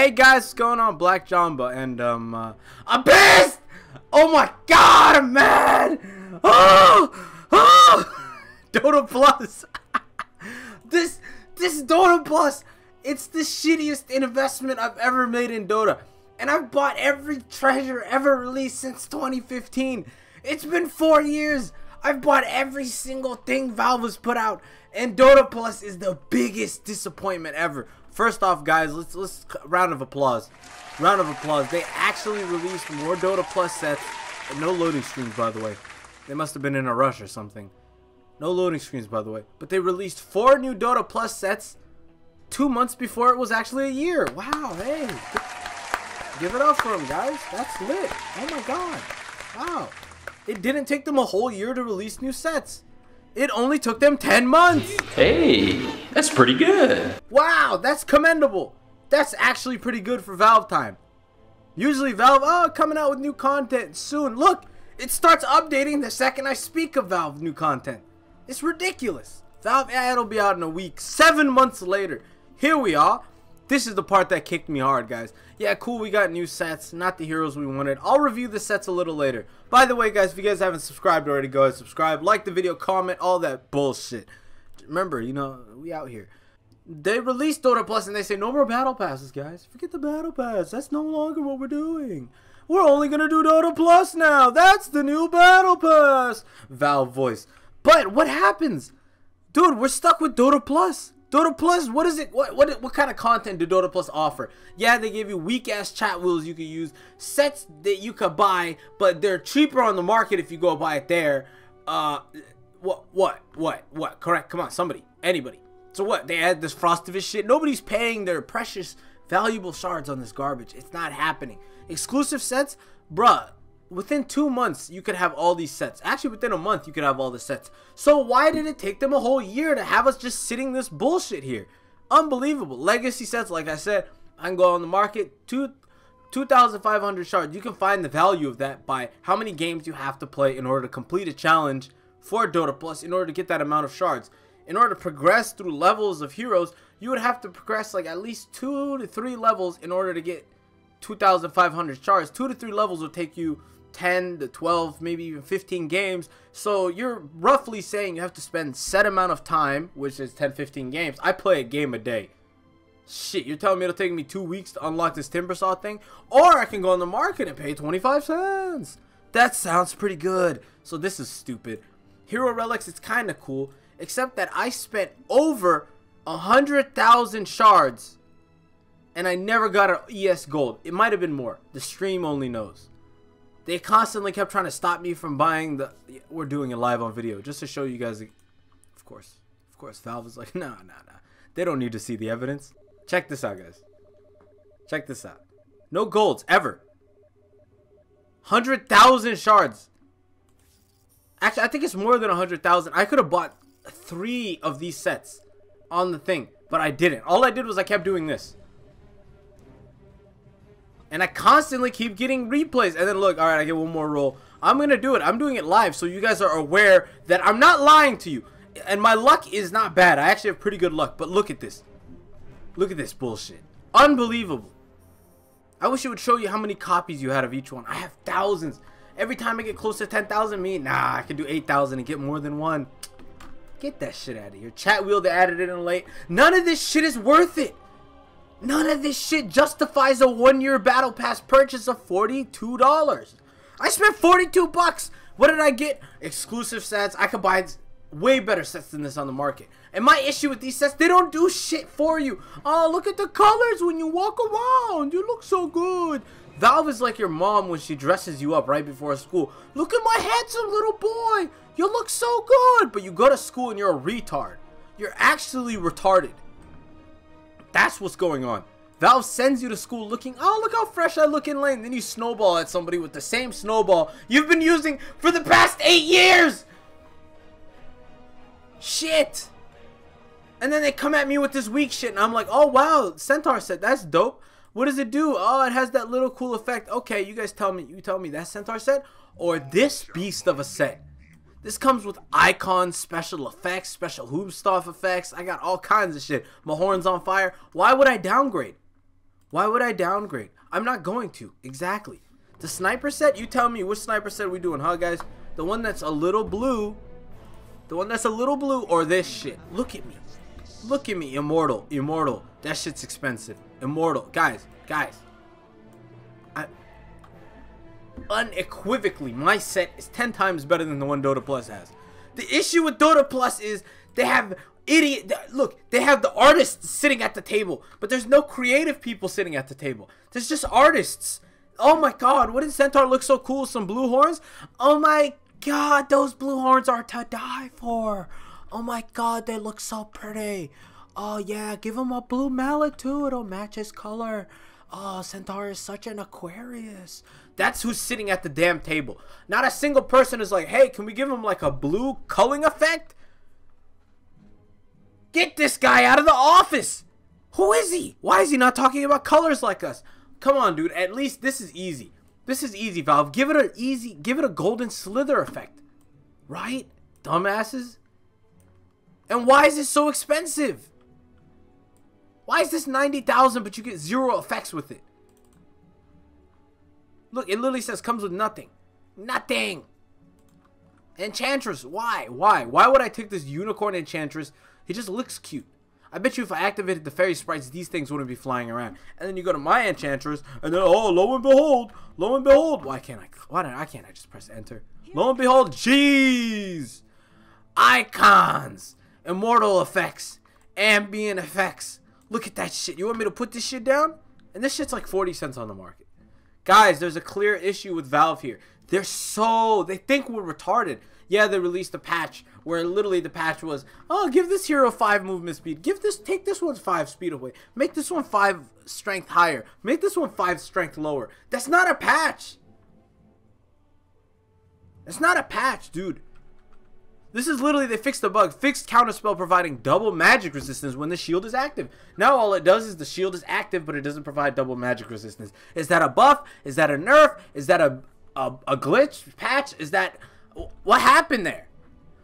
Hey guys, what's going on? Black Jamba, and I'm pissed! Oh my god, I'm mad! Dota Plus. This Dota Plus, it's the shittiest investment I've ever made in Dota. And I've bought every treasure ever released since 2015. It's been 4 years. I've bought every single thing Valve has put out, and Dota Plus is the biggest disappointment ever. First off, guys, let's round of applause. Round of applause. They actually released more Dota Plus sets. And no loading screens, by the way. They must have been in a rush or something. No loading screens, by the way. But they released 4 new Dota Plus sets 2 months before it was actually a year. Wow, hey. Give it up for them, guys. That's lit. Oh my god. Wow. It didn't take them a whole year to release new sets. It only took them 10 months. Hey, that's pretty good. Wow, that's commendable. That's actually pretty good for Valve time. Usually Valve, coming out with new content soon. Look, it starts updating the second I speak of Valve new content. It's ridiculous. Valve, yeah, it'll be out in a week. 7 months later. Here we are. This is the part that kicked me hard, guys. Yeah, cool, we got new sets, not the heroes we wanted. I'll review the sets a little later. By the way, guys, if you guys haven't subscribed already, go ahead, subscribe, like the video, comment, all that bullshit. Remember, you know, we out here. They released Dota Plus and they say no more battle passes, guys. Forget the battle pass. That's no longer what we're doing. We're only gonna do Dota Plus now. That's the new battle pass. Valve voice. But what happens? Dude, we're stuck with Dota Plus. Dota Plus, what is it? What kind of content do Dota Plus offer? Yeah, they give you weak ass chat wheels you can use, sets that you could buy, but they're cheaper on the market if you go buy it there. What? Correct? Come on, somebody, anybody. So what? They add this Frostivus shit. Nobody's paying their precious, valuable shards on this garbage. It's not happening. Exclusive sets, bruh. Within 2 months, you could have all these sets. Actually, within a month, you could have all the sets. So why did it take them a whole year to have us just sitting this bullshit here? Unbelievable. Legacy sets, like I said, I can go on the market, 2,500 shards. You can find the value of that by how many games you have to play in order to complete a challenge for Dota Plus in order to get that amount of shards. In order to progress through levels of heroes, you would have to progress like at least 2 to 3 levels in order to get 2,500 shards. 2 to 3 levels will take you 10 to 12, maybe even 15 games. So you're roughly saying you have to spend set amount of time, which is 10-15 games. I play a game a day. Shit, you're telling me it'll take me 2 weeks to unlock this Timbersaw thing? Or I can go on the market and pay 25 cents. That sounds pretty good. So this is stupid. Hero Relics, it's kind of cool, except that I spent over 100,000 shards and I never got an ES gold. It might have been more. The stream only knows. They constantly kept trying to stop me from buying the... We're doing it live on video just to show you guys. Of course, Valve is like, nah. They don't need to see the evidence. Check this out, guys. Check this out. No golds, ever. 100,000 shards. Actually, I think it's more than 100,000. I could have bought 3 of these sets on the thing, but I didn't. All I did was I kept doing this. And I constantly keep getting replays. And then look, alright, I get one more roll. I'm going to do it. I'm doing it live so you guys are aware that I'm not lying to you. And my luck is not bad. I actually have pretty good luck. But look at this. Look at this bullshit. Unbelievable. I wish it would show you how many copies you had of each one. I have thousands. Every time I get close to 10,000, nah, I can do 8,000 and get more than one. Get that shit out of here. Chat wheel, they added it in late. None of this shit is worth it. None of this shit justifies a 1-year battle pass purchase of $42. I spent 42 bucks. What did I get? Exclusive sets. I could buy way better sets than this on the market. And my issue with these sets, they don't do shit for you. Oh, look at the colors when you walk around. You look so good. Valve is like your mom when she dresses you up right before school. Look at my handsome little boy. You look so good. But you go to school and you're a retard. You're actually retarded. That's what's going on. Valve sends you to school looking, oh, look how fresh I look in lane. Then you snowball at somebody with the same snowball you've been using for the past 8 years. Shit. And then they come at me with this weak shit. And I'm like, oh, wow, Centaur set. That's dope. What does it do? Oh, it has that little cool effect. Okay, you guys tell me. You tell me that Centaur set or this beast of a set. This comes with icons, special effects, special hoop stuff effects. I got all kinds of shit. My horn's on fire. Why would I downgrade? Why would I downgrade? I'm not going to. Exactly. The sniper set, you tell me which sniper set we doing, huh, guys? The one that's a little blue. The one that's a little blue or this shit. Look at me. Look at me. Immortal. Immortal. That shit's expensive. Immortal. Guys. Unequivocally, my set is 10 times better than the one Dota Plus has. The issue with Dota Plus is they have they have the artists sitting at the table, but there's no creative people sitting at the table. There's just artists. Oh my god, wouldn't Centaur look so cool with some blue horns? Oh my god, those blue horns are to die for. Oh my god, they look so pretty. Oh yeah, give him a blue mallet too, it'll match his color. Oh, Centaur is such an Aquarius. That's who's sitting at the damn table. Not a single person is like, hey, can we give him like a blue culling effect? Get this guy out of the office. Who is he? Why is he not talking about colors like us? Come on, dude. At least this is easy. This is easy, Valve. Give it a golden slither effect. Right? Dumbasses. And why is this so expensive? Why is this 90,000 but you get 0 effects with it? Look, it literally says comes with nothing. Nothing. Enchantress. Why? Why would I take this unicorn enchantress? He just looks cute. I bet you if I activated the fairy sprites, these things wouldn't be flying around. And then you go to my enchantress, and then, oh, lo and behold. Why can't I just press enter? Lo and behold, jeez. Icons. Immortal effects. Ambient effects. Look at that shit. You want me to put this shit down? And this shit's like 40 cents on the market. Guys, there's a clear issue with Valve here. They think we're retarded. Yeah, they released a patch where literally the patch was, oh, give this hero 5 movement speed. Take this one's 5 speed away. Make this one 5 strength higher. Make this one 5 strength lower. That's not a patch. That's not a patch, dude. This is literally, they fixed the bug. Fixed counterspell providing double magic resistance when the shield is active. Now all it does is the shield is active, but it doesn't provide double magic resistance. Is that a buff? Is that a nerf? Is that a glitch patch? Is that... What happened there?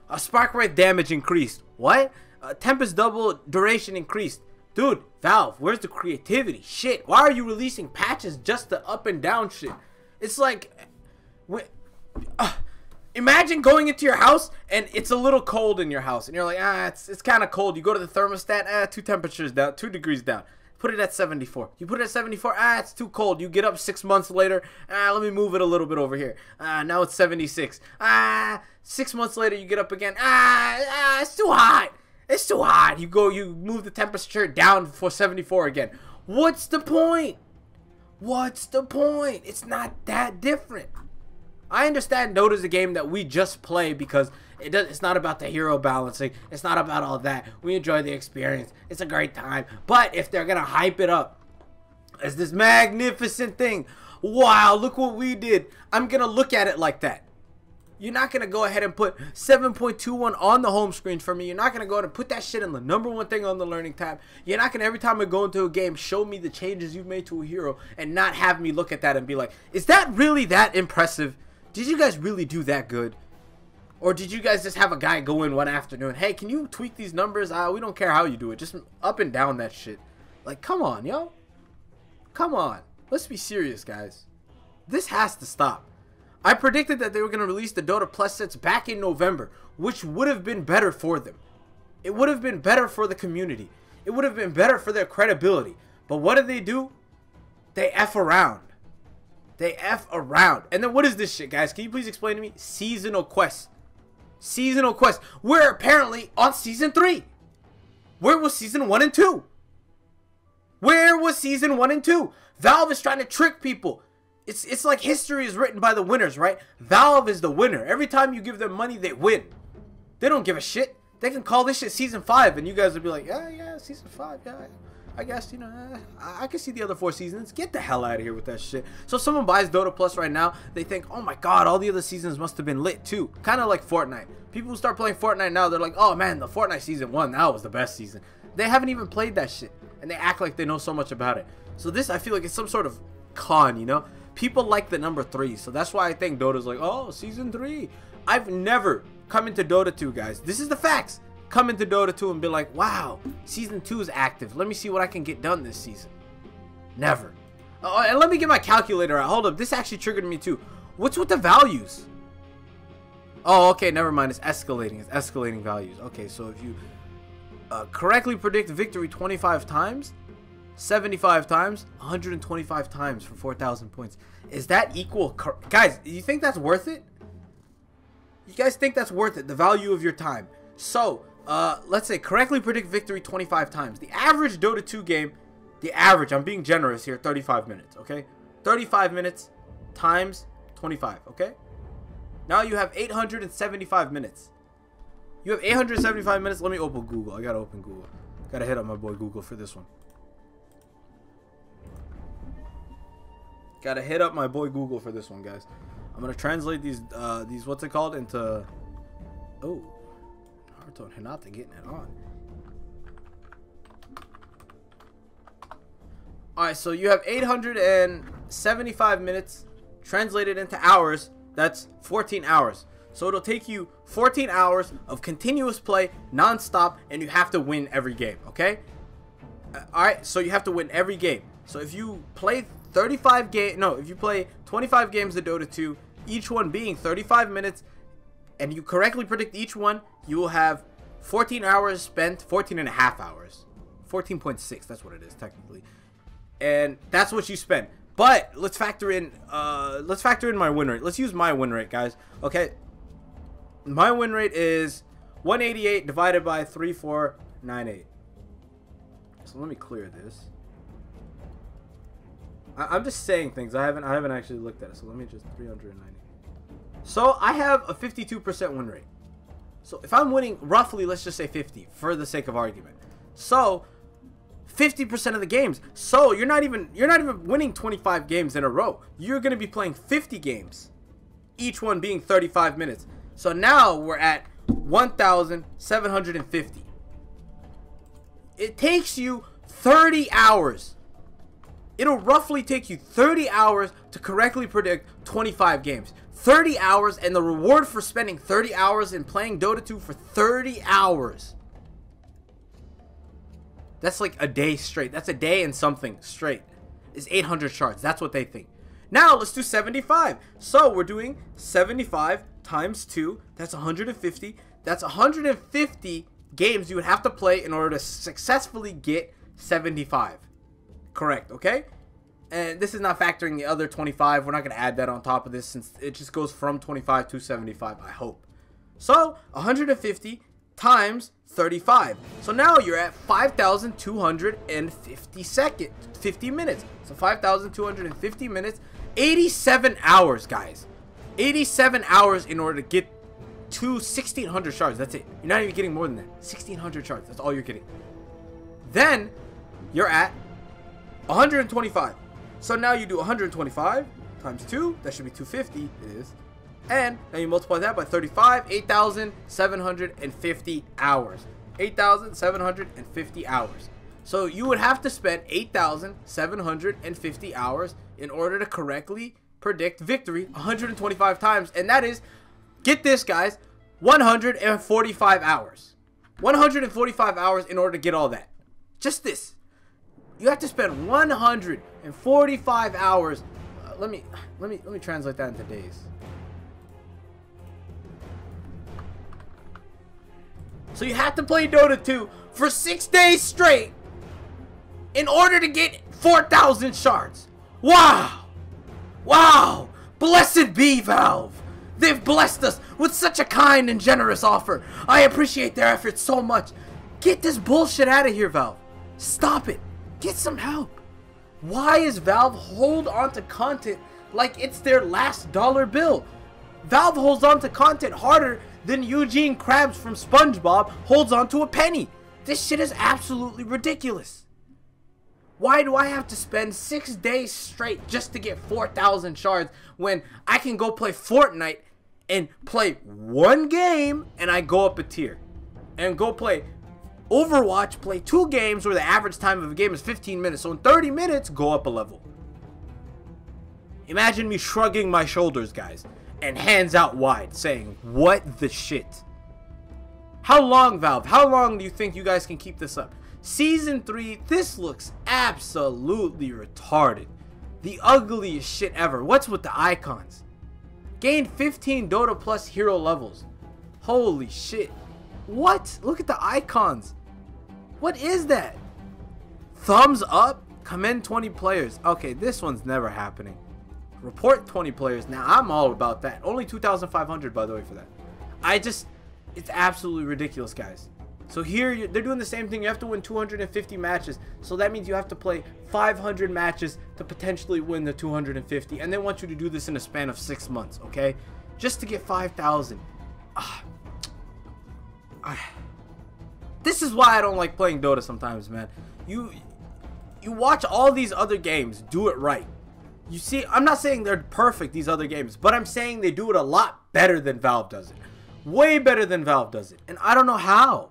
A spark rate damage increased. What? Tempest double duration increased. Dude, Valve, where's the creativity? Shit, why are you releasing patches just to up and down shit? It's like... imagine going into your house and it's a little cold in your house. And you're like, it's kind of cold. You go to the thermostat, 2 temperatures down, 2 degrees down. Put it at 74. You put it at 74, it's too cold. You get up 6 months later, let me move it a little bit over here. Now it's 76. 6 months later, you get up again, it's too hot. It's too hot. You move the temperature down for 74 again. What's the point? What's the point? It's not that different. I understand Dota's a game that we just play because it's not about the hero balancing. It's not about all that. We enjoy the experience. It's a great time. But if they're going to hype it up as this magnificent thing, wow, look what we did. I'm going to look at it like that. You're not going to go ahead and put 7.21 on the home screen for me. You're not going to go ahead and put that shit in the #1 thing on the learning tab. You're not going to, every time I go into a game, show me the changes you've made to a hero and not have me look at that and be like, is that really that impressive? Did you guys really do that good? Or did you guys just have a guy go in one afternoon, hey, can you tweak these numbers? We don't care how you do it. Just up and down that shit. Like, come on, yo. Come on. Let's be serious, guys. This has to stop. I predicted that they were going to release the Dota Plus sets back in November, which would have been better for them. It would have been better for the community. It would have been better for their credibility. But what did they do? They F around. They F around. And then what is this shit, guys? Can you please explain to me? Seasonal quests. Seasonal quests. We're apparently on Season 3. Where was Season 1 and 2? Where was Season 1 and 2? Valve is trying to trick people. It's like history is written by the winners, right? Valve is the winner. Every time you give them money, they win. They don't give a shit. They can call this shit Season 5, and you guys will be like, yeah, Season 5, yeah. I guess, you know, I can see the other 4 seasons. Get the hell out of here with that shit. So if someone buys Dota Plus right now, they think, oh my god, all the other seasons must have been lit too. Kind of like Fortnite. People who start playing Fortnite now, they're like, oh man, the Fortnite Season 1, that was the best season. They haven't even played that shit. And they act like they know so much about it. So this, I feel like it's some sort of con, you know? People like the number 3. So that's why I think Dota's like, oh, Season 3. I've never come into Dota 2, guys. This is the facts. Come into Dota 2 and be like, wow, Season 2 is active. Let me see what I can get done this season. Never. Oh, and let me get my calculator out. Hold up. This actually triggered me too. What's with the values? Oh, okay. Never mind. It's escalating. It's escalating values. Okay, so if you correctly predict victory 25 times, 75 times, 125 times for 4,000 points. Is that equal? Guys, you think that's worth it? You guys think that's worth it? The value of your time. So, let's say correctly predict victory 25 times. The average Dota 2 game, the average, I'm being generous here, 35 minutes, okay? 35 minutes times 25, okay? Now you have 875 minutes. You have 875 minutes. Let me open Google. I gotta open Google. Gotta hit up my boy Google for this one. Gotta hit up my boy Google for this one, guys. I'm gonna translate these what's it called into. Oh, Naruto and Hinata getting it on. All right, so you have 875 minutes translated into hours. That's 14 hours. So it'll take you 14 hours of continuous play, non-stop, and you have to win every game. Okay. All right, so you have to win every game. So if you play 35 game, no, if you play 25 games of Dota 2, each one being 35 minutes, and you correctly predict each one, you will have 14 hours spent, 14 and a half hours, 14.6, that's what it is technically, and that's what you spend. But let's factor in my win rate. Let's use my win rate, guys. Okay, my win rate is 188 divided by 3498. So let me clear this. I'm just saying things. I haven't actually looked at it. So let me just 390. So I have a 52% win rate. So if I'm winning roughly, let's just say 50 for the sake of argument. So 50% of the games. So you're not even winning 25 games in a row. You're going to be playing 50 games, each one being 35 minutes. So now we're at 1,750. It takes you 30 hours. It'll roughly take you 30 hours to correctly predict 25 games. 30 hours, and the reward for spending 30 hours in playing Dota 2 for 30 hours. That's like a day straight. That's a day and something straight. Is 800 shards. That's what they think. Now let's do 75. So we're doing 75 times 2. That's 150. That's 150 games you would have to play in order to successfully get 75. Correct, okay? And this is not factoring the other 25. We're not going to add that on top of this since it just goes from 25 to 75, I hope. So 150 times 35. So now you're at 5,250 minutes. So 5,250 minutes. 87 hours, guys. 87 hours in order to get to 1,600 shards. That's it. You're not even getting more than that. 1,600 shards. That's all you're getting. Then you're at 125. So now you do 125 times 2. That should be 250. It is. And now you multiply that by 35. 8,750 hours. 8,750 hours. So you would have to spend 8,750 hours in order to correctly predict victory 125 times. And that is, get this, guys, 145 hours. 145 hours in order to get all that. Just this. You have to spend 145 hours. Let me translate that into days. So you have to play Dota 2 for 6 days straight in order to get 4,000 shards. Wow! Wow! Blessed be Valve! They've blessed us with such a kind and generous offer. I appreciate their efforts so much. Get this bullshit out of here, Valve. Stop it. Get some help. Why is Valve hold on to content like it's their last dollar bill? Valve holds on to content harder than Eugene Krabs from SpongeBob holds on to a penny. This shit is absolutely ridiculous. Why do I have to spend 6 days straight just to get 4,000 shards when I can go play Fortnite and play one game and I go up a tier? And go play Overwatch, play 2 games where the average time of a game is 15 minutes. So in 30 minutes, go up a level. Imagine me shrugging my shoulders, guys, and hands out wide saying, what the shit? How long, Valve? How long do you think you guys can keep this up? Season 3, this looks absolutely retarded. The ugliest shit ever. What's with the icons? Gain 15 Dota Plus hero levels. Holy shit. What? Look at the icons. What is that? Thumbs up? Commend 20 players. Okay, this one's never happening. Report 20 players. Now, I'm all about that. Only 2,500, by the way, for that. It's absolutely ridiculous, guys. So here, they're doing the same thing. You have to win 250 matches. So that means you have to play 500 matches to potentially win the 250. And they want you to do this in a span of 6 months, okay? Just to get 5,000. This is why I don't like playing Dota sometimes, man. You watch all these other games do it right. You see, I'm not saying they're perfect, these other games, but I'm saying they do it a lot better than Valve does it. Way better than Valve does it. And I don't know how.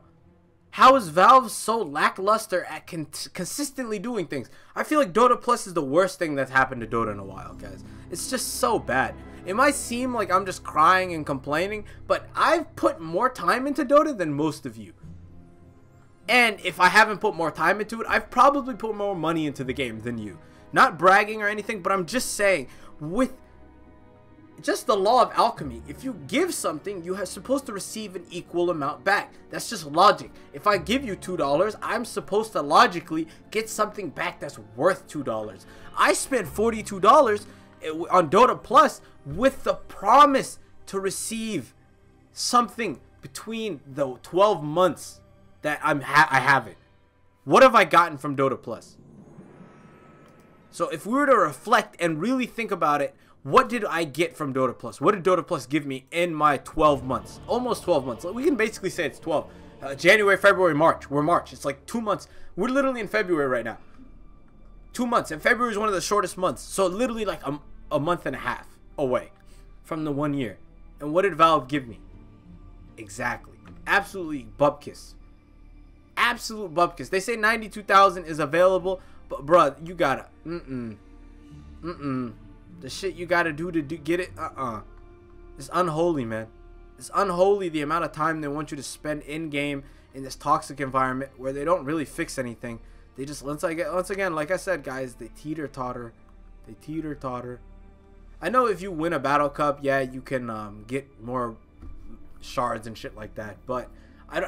How is Valve so lackluster at consistently doing things? I feel like Dota Plus is the worst thing that's happened to Dota in a while, guys. It's just so bad. It might seem like I'm just crying and complaining, but I've put more time into Dota than most of you. And if I haven't put more time into it, I've probably put more money into the game than you. Not bragging or anything, but I'm just saying, with just the law of alchemy, if you give something, you are supposed to receive an equal amount back. That's just logic. If I give you $2, I'm supposed to logically get something back that's worth $2. I spent $42 on Dota Plus with the promise to receive something between the 12 months that I have it. What have I gotten from Dota Plus? So if we were to reflect and really think about it, what did I get from Dota Plus? What did Dota Plus give me in my 12 months? Almost 12 months. We can basically say it's 12. January, February, March. We're March. It's like 2 months. We're literally in February right now. 2 months. And February is one of the shortest months. So literally like a month and a half away from the 1 year. And what did Valve give me? Exactly. Absolutely bupkis. Absolute bupkis. They say 92,000 is available. But bruh, you gotta. The shit you gotta do to get it, it's unholy, man. It's unholy the amount of time they want you to spend in game in this toxic environment where they don't really fix anything. They just once again, like I said, guys, they teeter totter. They teeter totter. I know if you win a battle cup, yeah, you can get more shards and shit like that. But I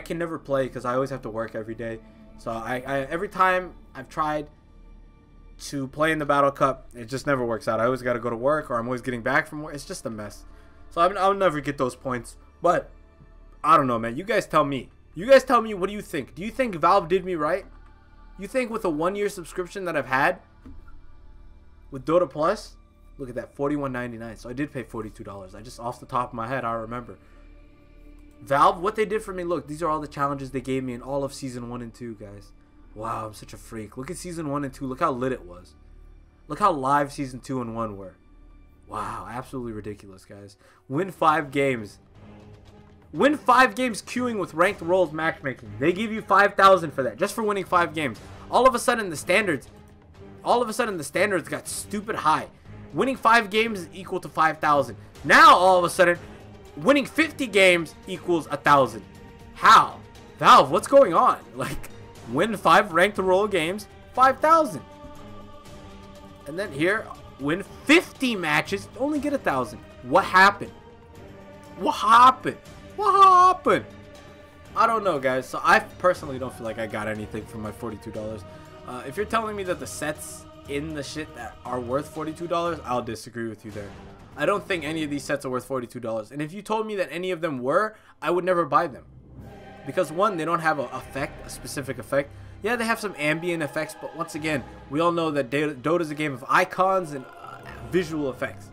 can never play because I always have to work every day. So every time I've tried to play in the battle cup, it just never works out. I always got to go to work, or I'm always getting back from work. It's just a mess. So I'll never get those points. But I don't know, man. You guys tell me. What do you think? Do you think Valve did me right? You think with a 1-year subscription that I've had with Dota Plus, look at that, $41.99. So I did pay $42. I just, off the top of my head, I remember. Valve, what they did for me, look, these are all the challenges they gave me in all of Season 1 and 2, guys. Wow, I'm such a freak. Look at Season 1 and 2. Look how lit it was. Look how live Season 2 and 1 were. Wow, absolutely ridiculous, guys. Win 5 games. Win 5 games queuing with ranked roles matchmaking. They give you 5,000 for that, just for winning 5 games. All of a sudden, the standards got stupid high. Winning 5 games is equal to 5,000. Now, all of a sudden, winning 50 games equals 1,000. How? Valve, what's going on? Like, win 5 ranked role games, 5,000. And then here, win 50 matches, only get 1,000. What happened? What happened? What happened? I don't know, guys. So I personally don't feel like I got anything from my $42. If you're telling me that the sets in the shit that are worth $42, I'll disagree with you there. I don't think any of these sets are worth $42. And if you told me that any of them were, I would never buy them. Because one, they don't have a specific effect. Yeah, they have some ambient effects, but once again, we all know that Dota is a game of icons and visual effects.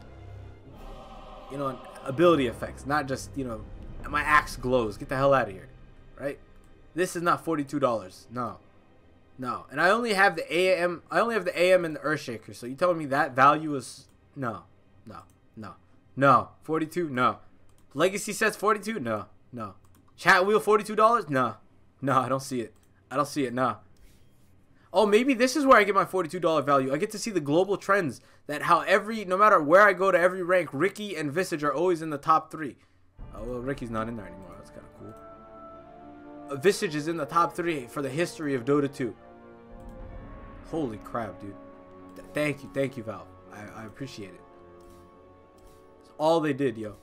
You know, ability effects, not just, you know, my axe glows. Get the hell out of here, right? This is not $42. No, no. And I only have the AM. I only have the AM and the Earthshaker. So you telling me that value is no, no, no, no. 42? No. Legacy sets 42? No, no. Chat wheel $42? No, no. I don't see it. I don't see it. No. Oh, maybe this is where I get my $42 value. I get to see the global trends that how no matter where I go to every rank, Ricky and Visage are always in the top 3. Oh, well, Ricky's not in there anymore. That's kind of cool. Visage is in the top 3 for the history of Dota 2. Holy crap, dude. Thank you, Valve. I appreciate it. It's all they did, yo.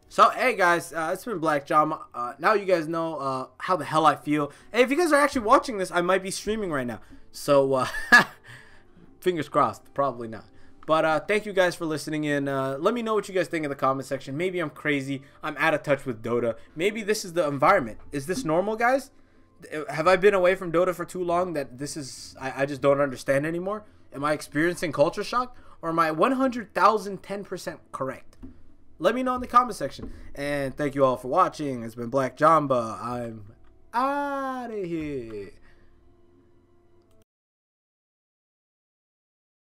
So, hey guys, it's been Black John. Now you guys know how the hell I feel. Hey, if you guys are actually watching this, I might be streaming right now. So, fingers crossed. Probably not. But thank you guys for listening in. Let me know what you guys think in the comment section. Maybe I'm crazy. I'm out of touch with Dota. Maybe this is the environment. Is this normal, guys? Have I been away from Dota for too long that this is... I just don't understand anymore? Am I experiencing culture shock? Or am I 100,010% correct? Let me know in the comment section. And thank you all for watching. It's been Black Jamba. I'm out of here.